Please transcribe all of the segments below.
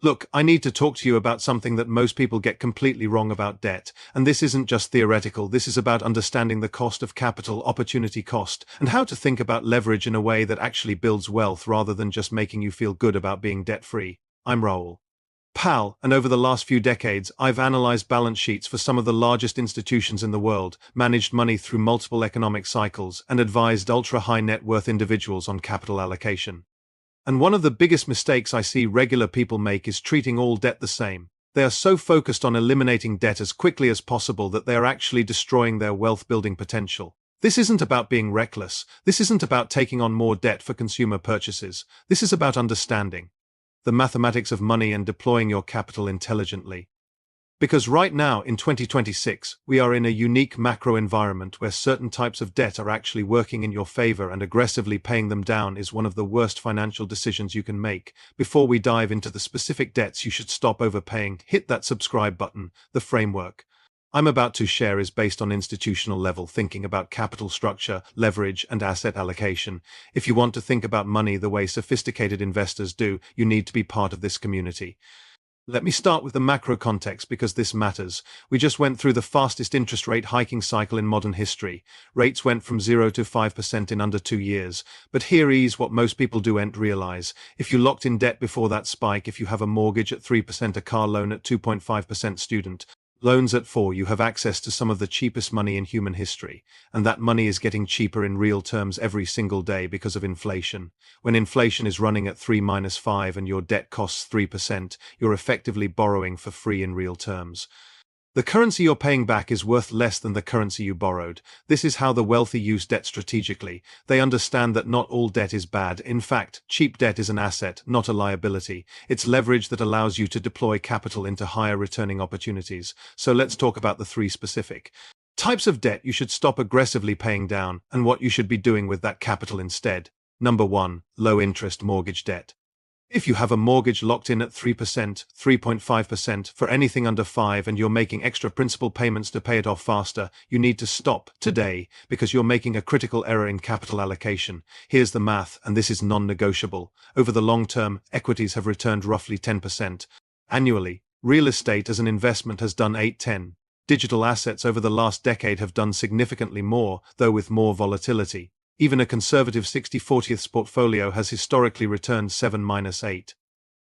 Look, I need to talk to you about something that most people get completely wrong about debt, and this isn't just theoretical, this is about understanding the cost of capital, opportunity cost, and how to think about leverage in a way that actually builds wealth rather than just making you feel good about being debt-free. I'm Raoul. Pal, and over the last few decades, I've analyzed balance sheets for some of the largest institutions in the world, managed money through multiple economic cycles, and advised ultra-high net worth individuals on capital allocation. And one of the biggest mistakes I see regular people make is treating all debt the same. They are so focused on eliminating debt as quickly as possible that they are actually destroying their wealth-building potential. This isn't about being reckless. This isn't about taking on more debt for consumer purchases. This is about understanding the mathematics of money and deploying your capital intelligently. Because right now, in 2026, we are in a unique macro environment where certain types of debt are actually working in your favor, and aggressively paying them down is one of the worst financial decisions you can make. Before we dive into the specific debts you should stop overpaying, hit that subscribe button. The framework I'm about to share is based on institutional level thinking about capital structure, leverage, and asset allocation. If you want to think about money the way sophisticated investors do, you need to be part of this community. Let me start with the macro context because this matters. We just went through the fastest interest rate hiking cycle in modern history. Rates went from 0 to 5% in under 2 years. But here is what most people don't realize. If you locked in debt before that spike, if you have a mortgage at 3%, a car loan at 2.5%, student loans at 4%, you have access to some of the cheapest money in human history. And that money is getting cheaper in real terms every single day because of inflation. When inflation is running at 3-5 and your debt costs 3%, you're effectively borrowing for free in real terms. The currency you're paying back is worth less than the currency you borrowed. This is how the wealthy use debt strategically. They understand that not all debt is bad. In fact, cheap debt is an asset, not a liability. It's leverage that allows you to deploy capital into higher returning opportunities. So let's talk about the 3 specific types of debt you should stop aggressively paying down and what you should be doing with that capital instead. Number 1, low interest mortgage debt. If you have a mortgage locked in at 3%, 3.5% for anything under 5 and you're making extra principal payments to pay it off faster, you need to stop today because you're making a critical error in capital allocation. Here's the math, and this is non-negotiable. Over the long term, equities have returned roughly 10% annually. Real estate as an investment has done 8-10. Digital assets over the last decade have done significantly more, though with more volatility. Even a conservative 60/40ths portfolio has historically returned 7-8.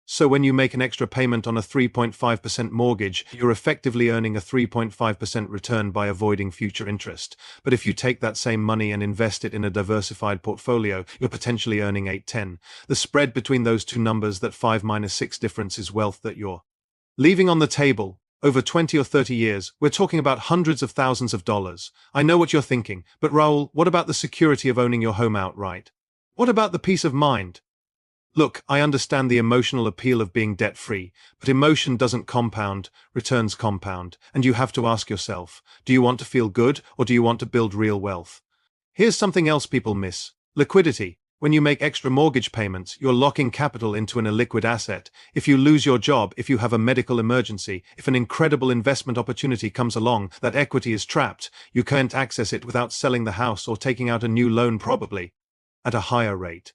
So when you make an extra payment on a 3.5% mortgage, you're effectively earning a 3.5% return by avoiding future interest. But if you take that same money and invest it in a diversified portfolio, you're potentially earning 8-10. The spread between those two numbers, that 5-6 difference, is wealth that you're leaving on the table. Over 20 or 30 years, we're talking about hundreds of thousands of dollars. I know what you're thinking, but Raoul, what about the security of owning your home outright? What about the peace of mind? Look, I understand the emotional appeal of being debt-free, but emotion doesn't compound, returns compound, and you have to ask yourself, do you want to feel good or do you want to build real wealth? Here's something else people miss: liquidity. When you make extra mortgage payments, you're locking capital into an illiquid asset. If you lose your job, if you have a medical emergency, if an incredible investment opportunity comes along, that equity is trapped. You can't access it without selling the house or taking out a new loan, probably at a higher rate.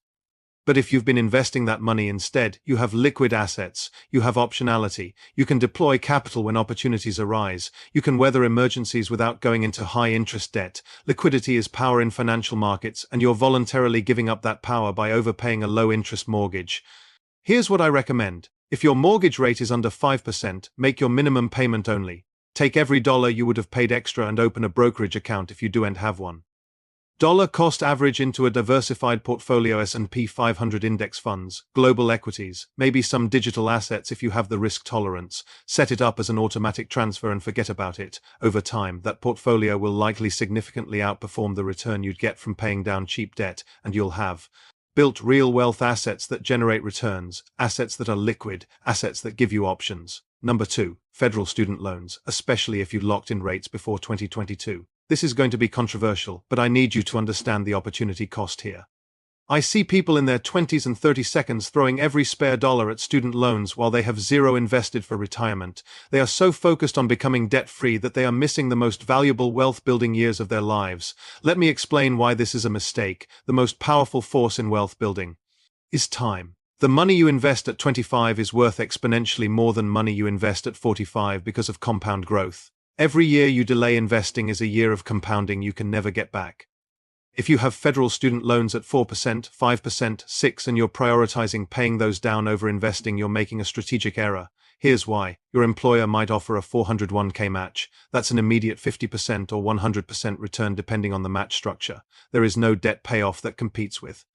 But if you've been investing that money instead, you have liquid assets, you have optionality, you can deploy capital when opportunities arise, you can weather emergencies without going into high-interest debt. Liquidity is power in financial markets, and you're voluntarily giving up that power by overpaying a low-interest mortgage. Here's what I recommend. If your mortgage rate is under 5%, make your minimum payment only. Take every dollar you would have paid extra and open a brokerage account if you don't have one. Dollar cost average into a diversified portfolio: S&P 500 index funds, global equities, maybe some digital assets if you have the risk tolerance. Set it up as an automatic transfer and forget about it. Over time, that portfolio will likely significantly outperform the return you'd get from paying down cheap debt, and you'll have built real wealth, assets that generate returns, assets that are liquid, assets that give you options. Number 2, federal student loans, especially if you locked in rates before 2022. This is going to be controversial, but I need you to understand the opportunity cost here. I see people in their 20s and 30s throwing every spare dollar at student loans while they have zero invested for retirement. They are so focused on becoming debt-free that they are missing the most valuable wealth-building years of their lives. Let me explain why this is a mistake. The most powerful force in wealth building is time. The money you invest at 25 is worth exponentially more than money you invest at 45 because of compound growth. Every year you delay investing is a year of compounding you can never get back. If you have federal student loans at 4%, 5%, 6% and you're prioritizing paying those down over investing, you're making a strategic error. Here's why. Your employer might offer a 401k match. That's an immediate 50% or 100% return depending on the match structure. There is no debt payoff that competes with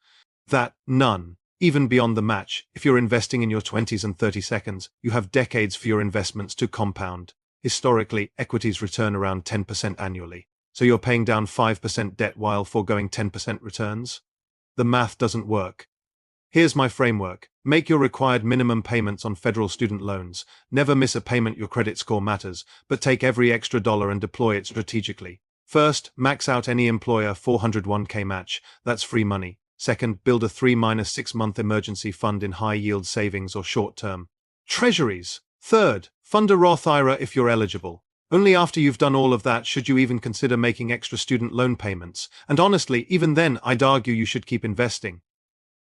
that. None. Even beyond the match, if you're investing in your 20s and 30s, you have decades for your investments to compound. Historically, equities return around 10% annually. So you're paying down 5% debt while foregoing 10% returns? The math doesn't work. Here's my framework. Make your required minimum payments on federal student loans. Never miss a payment. Your credit score matters, but take every extra dollar and deploy it strategically. First, max out any employer 401k match. That's free money. Second, build a 3-6 month emergency fund in high-yield savings or short-term treasuries. Third, fund a Roth IRA if you're eligible. Only after you've done all of that should you even consider making extra student loan payments. And honestly, even then, I'd argue you should keep investing.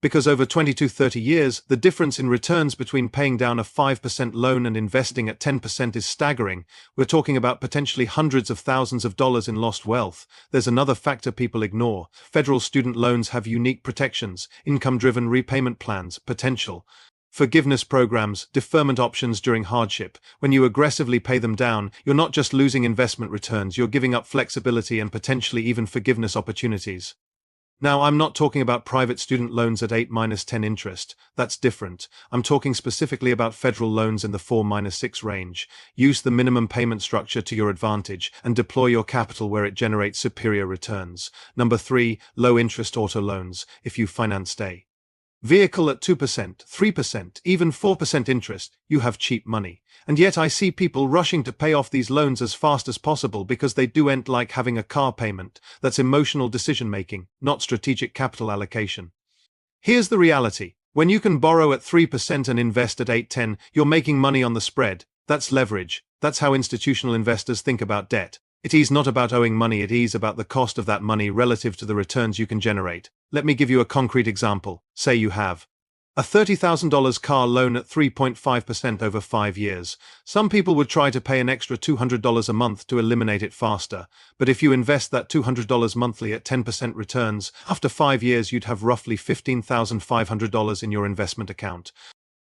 Because over 20 to 30 years, the difference in returns between paying down a 5% loan and investing at 10% is staggering. We're talking about potentially hundreds of thousands of dollars in lost wealth. There's another factor people ignore. Federal student loans have unique protections, income-driven repayment plans, potential forgiveness programs, deferment options during hardship. When you aggressively pay them down, you're not just losing investment returns, you're giving up flexibility and potentially even forgiveness opportunities. Now, I'm not talking about private student loans at 8-10 interest. That's different. I'm talking specifically about federal loans in the 4-6 range. Use the minimum payment structure to your advantage and deploy your capital where it generates superior returns. Number 3, low interest auto loans. If you financed a vehicle at 2%, 3%, even 4% interest, you have cheap money. And yet I see people rushing to pay off these loans as fast as possible because they do end like having a car payment. That's emotional decision-making, not strategic capital allocation. Here's the reality. When you can borrow at 3% and invest at 8-10, you're making money on the spread. That's leverage. That's how institutional investors think about debt. It is not about owing money, it is about the cost of that money relative to the returns you can generate. Let me give you a concrete example. Say you have a $30,000 car loan at 3.5% over 5 years. Some people would try to pay an extra $200 a month to eliminate it faster, but if you invest that $200 monthly at 10% returns, after 5 years you'd have roughly $15,500 in your investment account.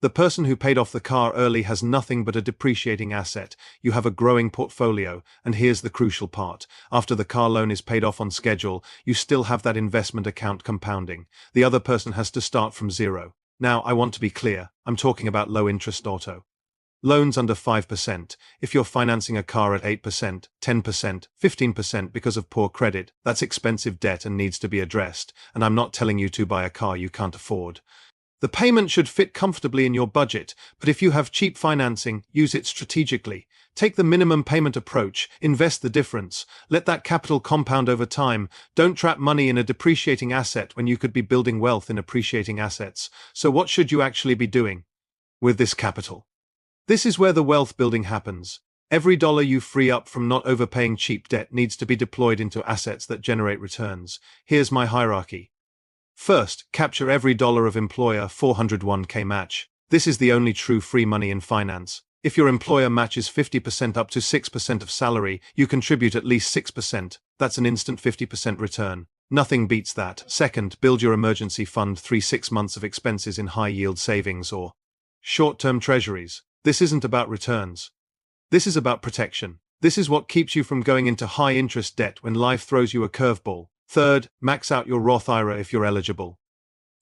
The person who paid off the car early has nothing but a depreciating asset. You have a growing portfolio, and here's the crucial part. After the car loan is paid off on schedule, you still have that investment account compounding. The other person has to start from zero. Now, I want to be clear. I'm talking about low-interest auto loans under 5%. If you're financing a car at 8%, 10%, 15% because of poor credit, that's expensive debt and needs to be addressed. And I'm not telling you to buy a car you can't afford. The payment should fit comfortably in your budget, but if you have cheap financing, use it strategically. Take the minimum payment approach, invest the difference, let that capital compound over time. Don't trap money in a depreciating asset when you could be building wealth in appreciating assets. So what should you actually be doing with this capital? This is where the wealth building happens. Every dollar you free up from not overpaying cheap debt needs to be deployed into assets that generate returns. Here's my hierarchy. First, capture every dollar of employer 401k match. This is the only true free money in finance. If your employer matches 50% up to 6% of salary, you contribute at least 6%. That's an instant 50% return. Nothing beats that. Second, build your emergency fund 3-6 months of expenses in high-yield savings or short-term treasuries. This isn't about returns. This is about protection. This is what keeps you from going into high-interest debt when life throws you a curveball. Third, max out your Roth IRA if you're eligible.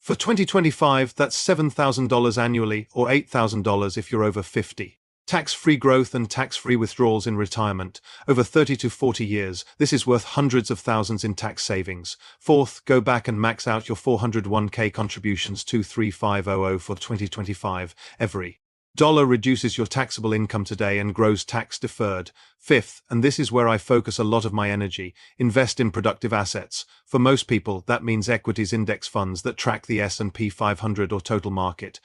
For 2025, that's $7,000 annually or $8,000 if you're over 50. Tax-free growth and tax-free withdrawals in retirement. Over 30 to 40 years, this is worth hundreds of thousands in tax savings. Fourth, go back and max out your 401k contributions 23500 for 2025. Every dollar reduces your taxable income today and grows tax deferred. Fifth, and this is where I focus a lot of my energy, invest in productive assets. For most people, that means equities index funds that track the S&P 500 or total market.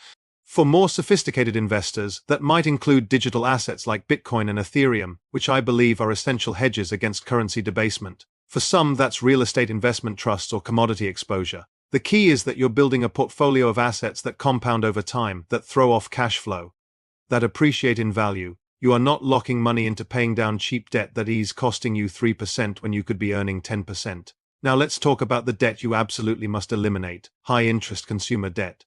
For more sophisticated investors, that might include digital assets like Bitcoin and Ethereum, which I believe are essential hedges against currency debasement. For some, that's real estate investment trusts or commodity exposure. The key is that you're building a portfolio of assets that compound over time, that throw off cash flow, that appreciate in value. You are not locking money into paying down cheap debt that is costing you 3% when you could be earning 10%. Now let's talk about the debt you absolutely must eliminate: high-interest consumer debt.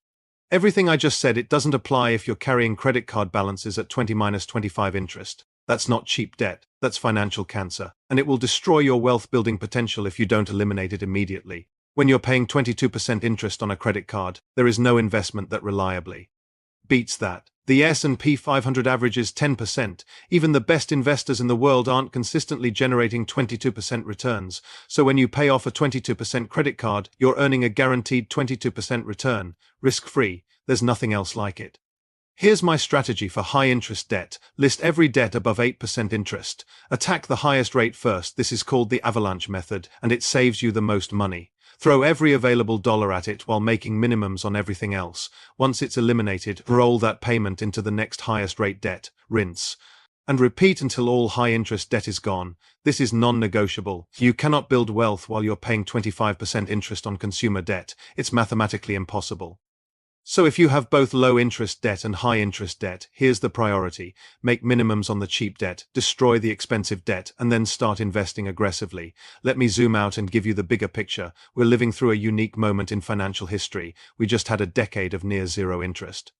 Everything I just said, it doesn't apply if you're carrying credit card balances at 20–25 interest. That's not cheap debt, that's financial cancer, and it will destroy your wealth-building potential if you don't eliminate it immediately. When you're paying 22% interest on a credit card, there is no investment that reliably beats that. The S&P 500 averages 10%. Even the best investors in the world aren't consistently generating 22% returns. So when you pay off a 22% credit card, you're earning a guaranteed 22% return, risk-free. There's nothing else like it. Here's my strategy for high-interest debt. List every debt above 8% interest. Attack the highest rate first. This is called the avalanche method, and it saves you the most money. Throw every available dollar at it while making minimums on everything else. Once it's eliminated, roll that payment into the next highest rate debt, rinse, and repeat until all high-interest debt is gone. This is non-negotiable. You cannot build wealth while you're paying 25% interest on consumer debt. It's mathematically impossible. So if you have both low-interest debt and high-interest debt, here's the priority: make minimums on the cheap debt, destroy the expensive debt, and then start investing aggressively. Let me zoom out and give you the bigger picture. We're living through a unique moment in financial history. We just had a decade of near-zero interest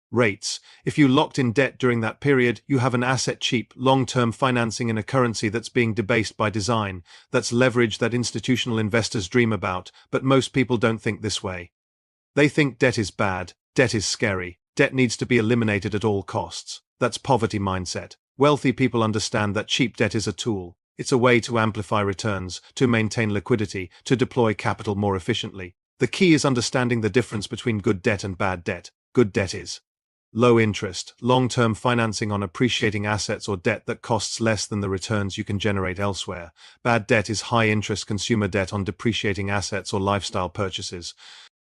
rates. If you locked in debt during that period, you have an asset-cheap, long-term financing in a currency that's being debased by design. That's leverage that institutional investors dream about, but most people don't think this way. They think debt is bad, debt is scary, debt needs to be eliminated at all costs. That's poverty mindset. Wealthy people understand that cheap debt is a tool. It's a way to amplify returns, to maintain liquidity, to deploy capital more efficiently. The key is understanding the difference between good debt and bad debt. Good debt is low interest, long-term financing on appreciating assets or debt that costs less than the returns you can generate elsewhere. Bad debt is high-interest consumer debt on depreciating assets or lifestyle purchases.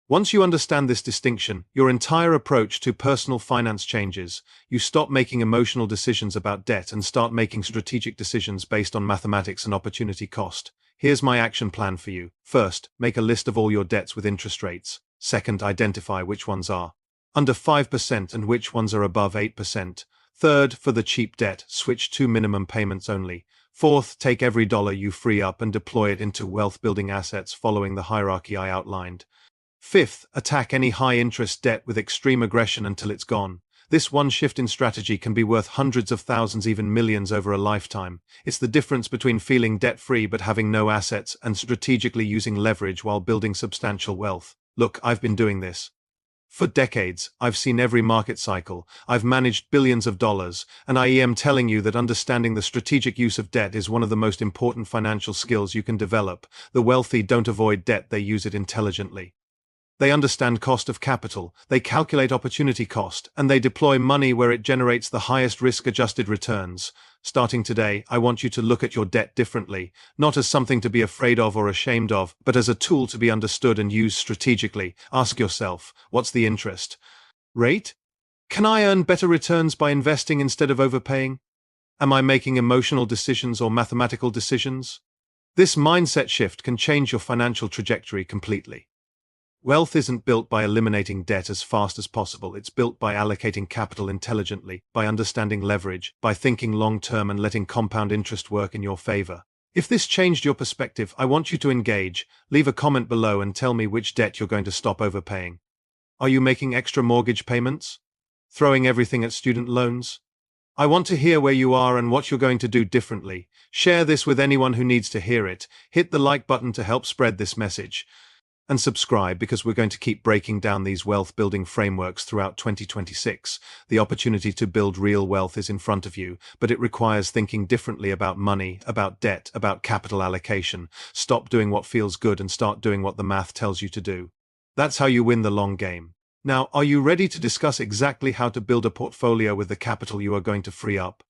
Once you understand this distinction, your entire approach to personal finance changes. You stop making emotional decisions about debt and start making strategic decisions based on mathematics and opportunity cost. Here's my action plan for you. First, make a list of all your debts with interest rates. Second, identify which ones are under 5% and which ones are above 8%. Third, for the cheap debt, switch to minimum payments only. Fourth, take every dollar you free up and deploy it into wealth-building assets following the hierarchy I outlined. Fifth, attack any high-interest debt with extreme aggression until it's gone. This one shift in strategy can be worth hundreds of thousands, even millions over a lifetime. It's the difference between feeling debt-free but having no assets and strategically using leverage while building substantial wealth. Look, I've been doing this for decades. I've seen every market cycle. I've managed billions of dollars, and I am telling you that understanding the strategic use of debt is one of the most important financial skills you can develop. The wealthy don't avoid debt, they use it intelligently. They understand cost of capital, they calculate opportunity cost, and they deploy money where it generates the highest risk-adjusted returns. Starting today, I want you to look at your debt differently, not as something to be afraid of or ashamed of, but as a tool to be understood and used strategically. Ask yourself, what's the interest rate? Can I earn better returns by investing instead of overpaying? Am I making emotional decisions or mathematical decisions? This mindset shift can change your financial trajectory completely. Wealth isn't built by eliminating debt as fast as possible. It's built by allocating capital intelligently, by understanding leverage, by thinking long-term and letting compound interest work in your favor. If this changed your perspective, I want you to engage. Leave a comment below and tell me which debt you're going to stop overpaying. Are you making extra mortgage payments? Throwing everything at student loans? I want to hear where you are and what you're going to do differently. Share this with anyone who needs to hear it. Hit the like button to help spread this message. And subscribe, because we're going to keep breaking down these wealth-building frameworks throughout 2026. The opportunity to build real wealth is in front of you, but it requires thinking differently about money, about debt, about capital allocation. Stop doing what feels good and start doing what the math tells you to do. That's how you win the long game. Now, are you ready to discuss exactly how to build a portfolio with the capital you are going to free up?